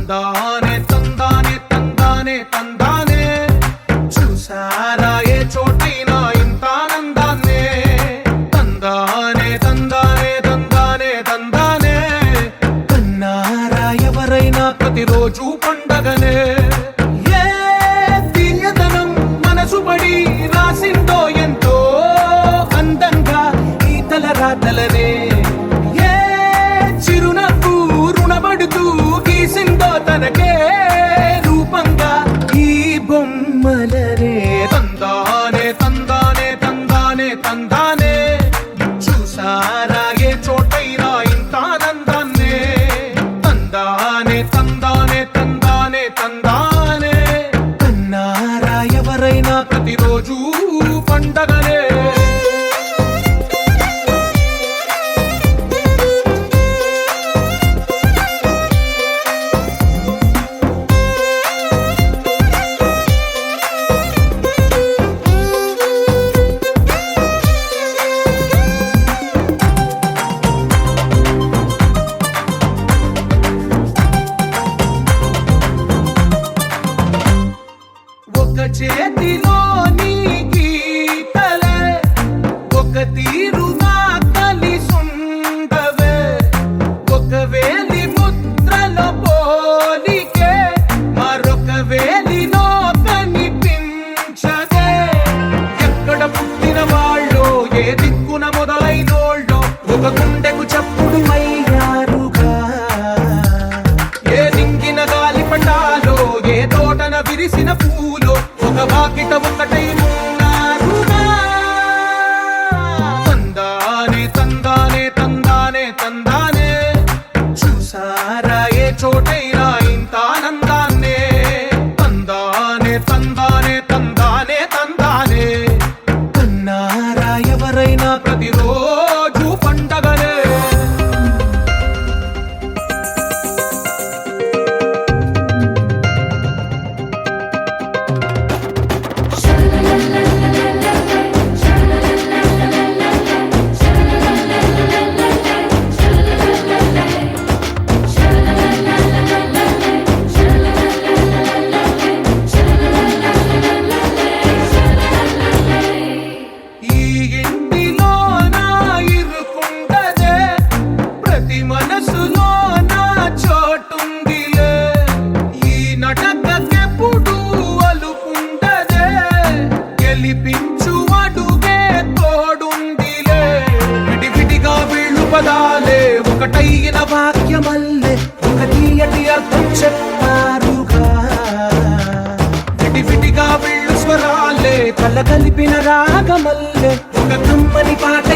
తందానే తందానే తందానే తందానే చూసారా ఏ చోటైనా ఇంత ఆనందాన్నే తందానే తందానే తందానే తందానే కన్నారా ఎవరైనా ప్రతిరోజు పండగనే ఏ తీయదనం మనసు పడి రాసిందో ఎంతో అందంగా ఈ తలరాతలనే తనకే రూపంగా ఈ బొమ్మలనే తందానే తందానే తందానే తందానే చూసారా ఏ చోటైనా ఇంత ఆనందాన్నే తందానే తందానే తందానే తందానే కన్నారా ఎవరైనా ప్రతిరోజు పండగనే చేతిలో నీ గీతలే ఒక తీరుగా కలిసుండవే ఒక వేలి ముద్రలో పోలికే మరొక వేలిలో కనిపించదే ఎక్కడ పుట్టిన వాళ్ళో ఏ దిక్కున మొదలైనోళ్ళో ఒక గుండెకు చప్పుడు అయ్యారుగా ఏ దింగిన గాలి పటాలో ఏ తోటన విరిసిన పూలో ఒక వాకిట ఒకటై ఉన్నారుగా తందానే తందానే తందానే తందానే చూసారా ఏ చోటైనా ఇంత ఆనందాన్నే తందానే తందానే తందానే తందానే కన్నారా ఎవరైనా ప్రతిరోజు పండగనే మనసులో నా చోటుందిలే ఈ నటకెప్పుడు అలుపుండదే గెలిపించు అడుగే తోడుందిలే విడివిడిగా వీళ్ళు పదాలే ఒకటైన వాక్యమల్లే ఒక తీయటి అర్థం చెప్పారుగా విడివిడిగా వీళ్ళు స్వరాలే కలగలిపిన రాగమల్లే ఒక కమ్మని పాట